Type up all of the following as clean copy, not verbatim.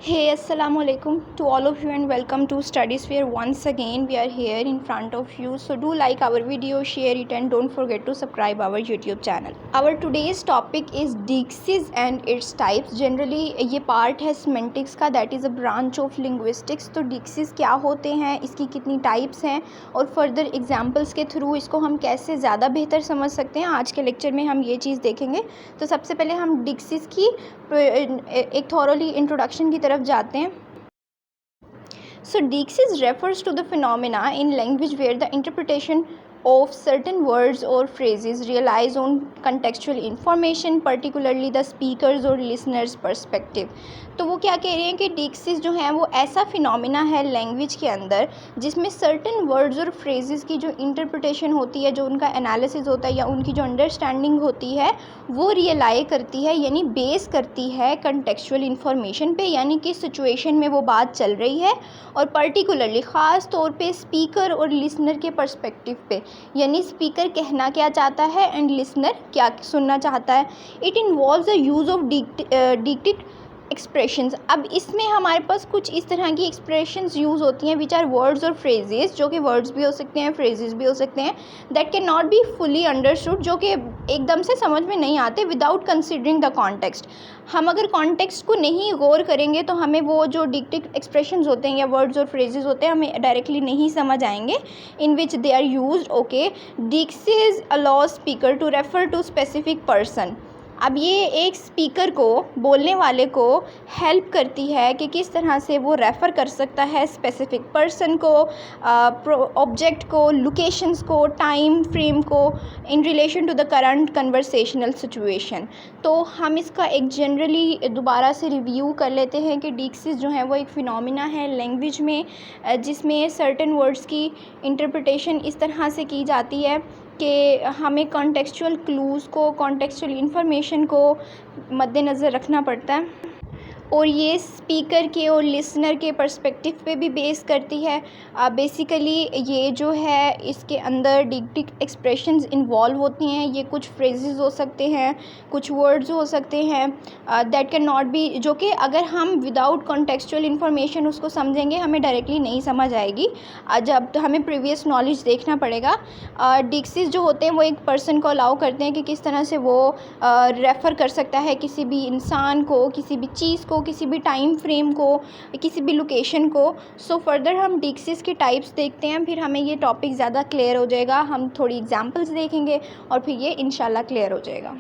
Hey, Assalamu alaikum to all of you and welcome to Studysphere. Once again, we are here in front of you. So do like our video, share it and don't forget to subscribe our YouTube channel. Our today's topic is Deixis and its types. Generally ये part है semantics का, that is a branch of linguistics. तो Deixis क्या होते हैं, इसकी कितनी types हैं और further examples के through इसको हम कैसे ज़्यादा बेहतर समझ सकते हैं, आज के lecture में हम ये चीज़ देखेंगे. तो सबसे पहले हम Deixis की एक थॉरोली इंट्रोडक्शन की तरफ जाते हैं. So Deixis refers to the phenomena in language where the interpretation of certain words or phrases relies on contextual information, particularly the speakers or listeners perspective. तो वो क्या कह रहे हैं कि Deixis जो है वो ऐसा फिनोमिना है लैंग्वेज के अंदर जिसमें सर्टेन वर्ड्स और फ्रेजेस की जो इंटरप्रिटेशन होती है, जो उनका एनालिसिस होता है या उनकी जो अंडरस्टैंडिंग होती है वो रियलाई करती है, यानी बेस करती है कंटेक्चुअल इन्फॉर्मेशन पे, यानी कि सिचुएशन में वो बात चल रही है और पर्टिकुलरली ख़ास तौर पे स्पीकर और लिसनर के पर्सपेक्टिव पे, यानी स्पीकर कहना क्या चाहता है एंड लिसनर क्या सुनना चाहता है. It involves the use of deictic expressions. अब इसमें हमारे पास कुछ इस तरह की एक्सप्रेशंस यूज़ होती हैं विच आर वर्ड्स और फ्रेजेस, जो कि वर्ड्स भी हो सकते हैं, फ्रेजेस भी हो सकते हैं, that can not be fully understood, जो कि एकदम से समझ में नहीं आते विदाउट कंसिडरिंग द कॉन्टेक्स्ट. हम अगर कॉन्टेक्स्ट को नहीं गौर करेंगे तो हमें वो जो डिक्टेड एक्सप्रेशंस होते हैं या वर्ड्स और फ्रेजेस होते हैं हमें डायरेक्टली नहीं समझ आएंगे in which they are used. Okay, Deixis allows speaker to refer to specific person. अब ये एक स्पीकर को, बोलने वाले को हेल्प करती है कि किस तरह से वो रेफ़र कर सकता है स्पेसिफिक पर्सन को, ऑब्जेक्ट को, लोकेशंस को, टाइम फ्रेम को in relation to the current conversational situation. तो हम इसका एक जनरली दोबारा से रिव्यू कर लेते हैं कि Deixis जो है वो एक फ़िनोमिना है लैंग्वेज में जिसमें सर्टेन वर्ड्स की इंटरप्रिटेशन इस तरह से की जाती है कि हमें कॉन्टेक्चुअल क्लूज़ को, कॉन्टेक्चुअल इन्फॉर्मेशन को मद्देनज़र रखना पड़ता है और ये स्पीकर के और लिसनर के पर्सपेक्टिव पे भी बेस करती है. बेसिकली ये जो है इसके अंदर डिक्टेड एक्सप्रेशंस इन्वॉल्व होती हैं. ये कुछ फ्रेजेस हो सकते हैं, कुछ वर्ड्स हो सकते हैं दैट कैन नॉट बी, जो कि अगर हम विदाउट कॉन्टेक्चुअल इन्फॉर्मेशन उसको समझेंगे हमें डायरेक्टली नहीं समझ आएगी. जब तो हमें प्रीवियस नॉलेज देखना पड़ेगा. Deixis जो होते हैं वो एक पर्सन को अलाउ करते हैं कि किस तरह से वो रेफ़र कर सकता है किसी भी इंसान को, किसी भी चीज़ को, किसी भी टाइम फ्रेम को, किसी भी लोकेशन को. सो फर्दर हम Deixis के टाइप्स देखते हैं, फिर हमें ये टॉपिक ज़्यादा क्लियर हो जाएगा. हम थोड़ी एग्जांपल्स देखेंगे और फिर ये इंशाल्लाह क्लियर हो जाएगा.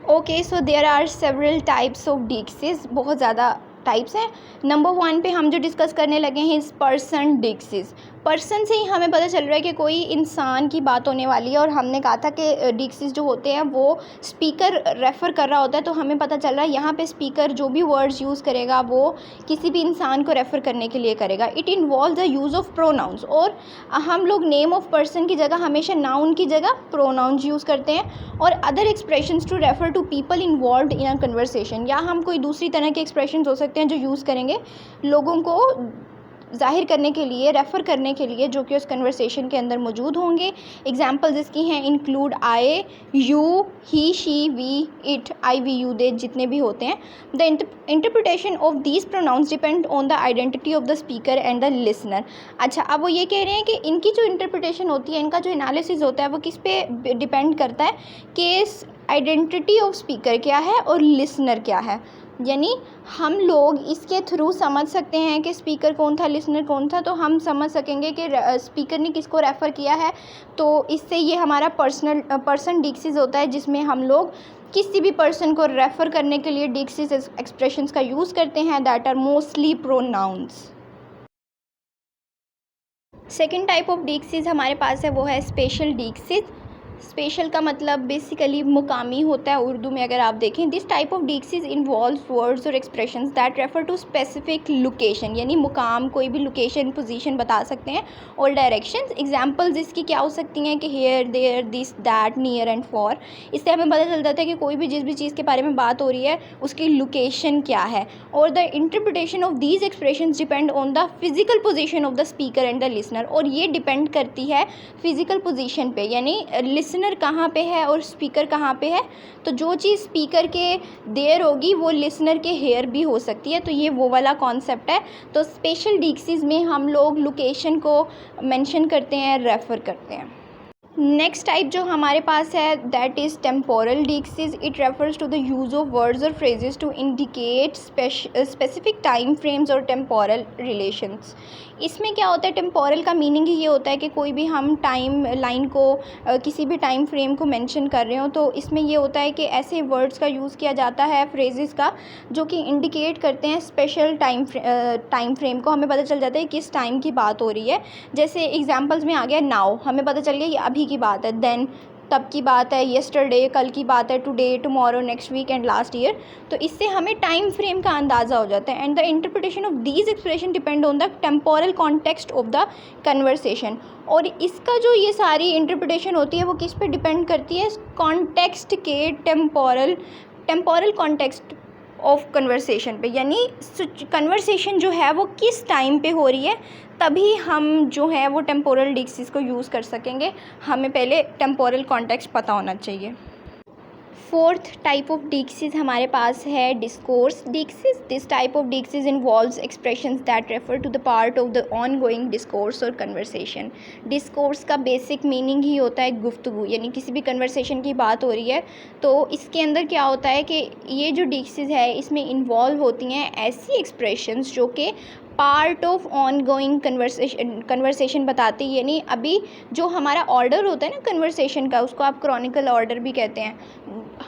Okay, so there are several types of Deixis. बहुत ज़्यादा टाइप्स हैं. नंबर 1 पे हम जो डिस्कस करने लगे हैं इस पर्सन Deixis. पर्सन से ही हमें पता चल रहा है कि कोई इंसान की बात होने वाली है और हमने कहा था कि Deixis जो होते हैं वो स्पीकर रेफ़र कर रहा होता है, तो हमें पता चल रहा है यहाँ पे स्पीकर जो भी वर्ड्स यूज़ करेगा वो किसी भी इंसान को रेफ़र करने के लिए करेगा. It involve the use of pronouns, और हम लोग नेम ऑफ पर्सन की जगह हमेशा नाउन की जगह प्रोनाउंस यूज़ करते हैं. और other expressions to refer to people involved in a conversation, या हम कोई दूसरी तरह के एक्सप्रेशंस हो सकते हैं जो यूज़ करेंगे लोगों को ज़ाहिर करने के लिए, रेफ़र करने के लिए, जो कि उस कन्वर्सेशन के अंदर मौजूद होंगे. एग्जांपल्स इसकी हैं include I, you, he, she, we, it, I, we, you, they, जितने भी होते हैं. The interpretation of these pronouns depend on the identity of the speaker and the listener. अच्छा, अब वो ये कह रहे हैं कि इनकी जो इंटरप्रिटेशन होती है, इनका जो एनालिसिस होता है वो किस पे डिपेंड करता है कि आइडेंटिटी ऑफ स्पीकर क्या है और लिसनर क्या है. यानी हम लोग इसके थ्रू समझ सकते हैं कि स्पीकर कौन था, लिसनर कौन था, तो हम समझ सकेंगे कि स्पीकर ने किसको रेफ़र किया है. तो इससे ये हमारा पर्सन Deixis होता है जिसमें हम लोग किसी भी पर्सन को रेफ़र करने के लिए Deixis एक्सप्रेशंस का यूज़ करते हैं, that are mostly pronouns. Second type of Deixis हमारे पास है वो है स्पेशल Deixis. स्पेशल का मतलब बेसिकली मुकामी होता है उर्दू में अगर आप देखें. This type of Deixis involves words और expressions that refer to specific location, यानी मुकाम, कोई भी लोकेशन, पोजीशन बता सकते हैं, और डायरेक्शंस. एग्जांपल्स इसकी क्या हो सकती हैं कि here, there, this, that, near and far. इससे हमें पता चल जाता है कि कोई भी जिस भी चीज़ के बारे में बात हो रही है उसकी लोकेशन क्या है. और the interpretation of these expressions depend on the physical position of the speaker and the listener, और ये डिपेंड करती है फिजिकल पोजीशन पे, यानी लिसनर कहाँ पे है और स्पीकर कहाँ पे है। तो जो चीज़ स्पीकर के देयर होगी वो लिसनर के हेयर भी हो सकती है, तो ये वो वाला कॉन्सेप्ट है। तो स्पेशल डिक्सीज़ में हम लोग लोकेशन को मेंशन करते हैं, रेफ़र करते हैं। नेक्स्ट टाइप जो हमारे पास है that is temporal deixis. It refers to the use of words और phrases to indicate specific time frames और टेम्पोरल रिलेशंस। इसमें क्या होता है, टेम्पोरल का मीनिंग ही ये होता है कि कोई भी हम टाइम लाइन को किसी भी टाइम फ्रेम को मेंशन कर रहे हो, तो इसमें ये होता है कि ऐसे वर्ड्स का यूज़ किया जाता है, फ्रेजेस का, जो कि इंडिकेट करते हैं स्पेशल टाइम फ्रेम को। हमें पता चल जाता है किस टाइम की बात हो रही है। जैसे एग्जांपल्स में आ गया नाउ, हमें पता चल गया ये अभी की बात है। देन तब की बात है, येस्टरडे कल की बात है, today, tomorrow, next week and last year. तो इससे हमें टाइम फ्रेम का अंदाज़ा हो जाता है। And the interpretation of these expression depend on the temporal context of the conversation. और इसका जो ये सारी इंटरप्रिटेशन होती है वो किस पे डिपेंड करती है, कॉन्टेक्स्ट के टेम्पोरल कॉन्टेक्स्ट ऑफ कन्वर्सेशन पे, यानी कन्वर्सेशन जो है वो किस टाइम पे हो रही है, तभी हम जो है वो टेम्पोरल डिक्सीज़ को यूज़ कर सकेंगे। हमें पहले टेम्पोरल कॉन्टेक्स्ट पता होना चाहिए। फोर्थ टाइप ऑफ डिक्सीज़ हमारे पास है discourse deixis. This type of deixis involves expressions that refer to the part of the ongoing discourse और कन्वर्सेशन। डिस्कोर्स का बेसिक मीनिंग ही होता है गुफ्तगू, यानी किसी भी कन्वर्सेशन की बात हो रही है तो इसके अंदर क्या होता है कि ये जो डिक्सीज़ है इसमें इन्वॉल्व होती हैं ऐसी एक्सप्रेशंस जो कि part of on going conversation बताती है। यानी अभी जो हमारा ऑर्डर होता है ना कन्वर्सेशन का, उसको आप क्रॉनिकल ऑर्डर भी कहते हैं,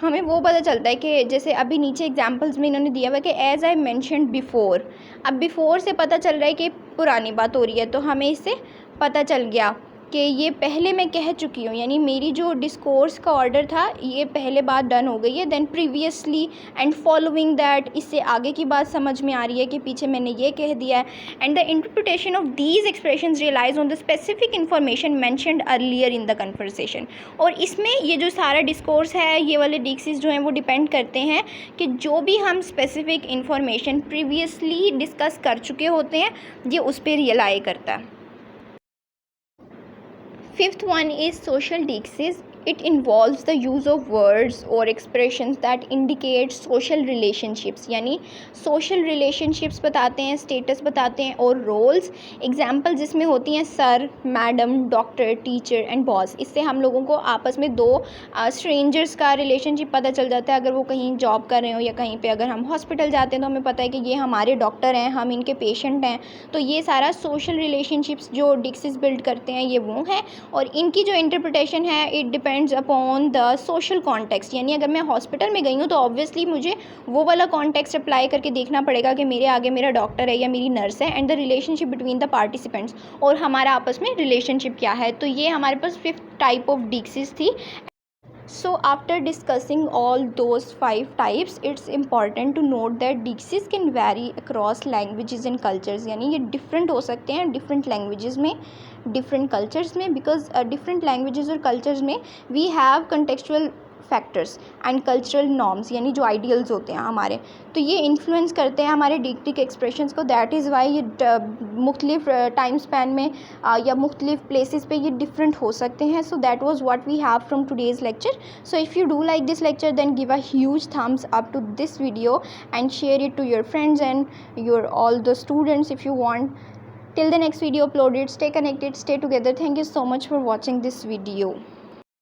हमें वो पता चलता है कि जैसे अभी नीचे एग्जांपल्स में इन्होंने दिया हुआ है कि एज़ आई मेंशन्ड बिफोर। अब बिफोर से पता चल रहा है कि पुरानी बात हो रही है, तो हमें इससे पता चल गया कि ये पहले मैं कह चुकी हूँ, यानी मेरी जो डिस्कोर्स का ऑर्डर था ये पहले बात डन हो गई है। Then previously and following that, इससे आगे की बात समझ में आ रही है कि पीछे मैंने ये कह दिया है। And the interpretation of these expressions realise on the specific information mentioned earlier in the conversation. और इसमें ये जो सारा डिस्कोर्स है, ये वाले डिक्सीज जो हैं वो डिपेंड करते हैं कि जो भी हम स्पेसिफिक इन्फॉर्मेशन प्रीवियसली डिस्कस कर चुके होते हैं ये उस पर रियलाई करता है। Fifth one is social disease. It involves the use of words or expressions that indicate social relationships, यानी social relationships बताते हैं, status बताते हैं और roles। एग्जाम्पल जिसमें होती हैं sir, madam, doctor, teacher and boss. इससे हम लोगों को आपस में दो स्ट्रेंजर्स का रिलेशनशिप पता चल जाता है। अगर वो कहीं जॉब कर रहे हो या कहीं पे अगर हम हॉस्पिटल जाते हैं तो हमें पता है कि ये हमारे डॉक्टर हैं, हम इनके पेशेंट हैं। तो ये सारा सोशल रिलेशनशिप्स जो डिक्सीज बिल्ड करते हैं ये वो हैं। और इनकी जो इंटरप्रिटेशन है it depends upon the social context. यानी अगर मैं हॉस्पिटल में गई हूँ तो ऑब्वियसली मुझे वो वाला कॉन्टेक्स्ट अप्लाई करके देखना पड़ेगा कि मेरे आगे मेरा डॉक्टर है या मेरी नर्स है, and the relationship between the participants, और हमारा आपस में रिलेशनशिप क्या है। तो ये हमारे पास फिफ्थ टाइप ऑफ डिक्सीज थी। So after discussing all those 5 types, it's important to note that diseases can vary across languages and cultures। यानी ये different हो सकते हैं different languages में, different cultures में, because different languages और cultures में we have contextual factors and cultural norms, यानी जो आइडियल्स होते हैं हमारे, तो ये इन्फ्लुएंस करते हैं हमारे डिक्टिक एक्सप्रेशंस को। दैट इज़ वाई ये मुख्तलिफ टाइम स्पैन में या मुख्तलिफ प्लेसेस पे ये डिफरेंट हो सकते हैं। So that was what we have from today's lecture. So if you do like this lecture then give a huge thumbs up to this video and share it to your friends and your all the students if you want. Till the next video uploaded, stay connected, stay together. Thank you so much for watching this video.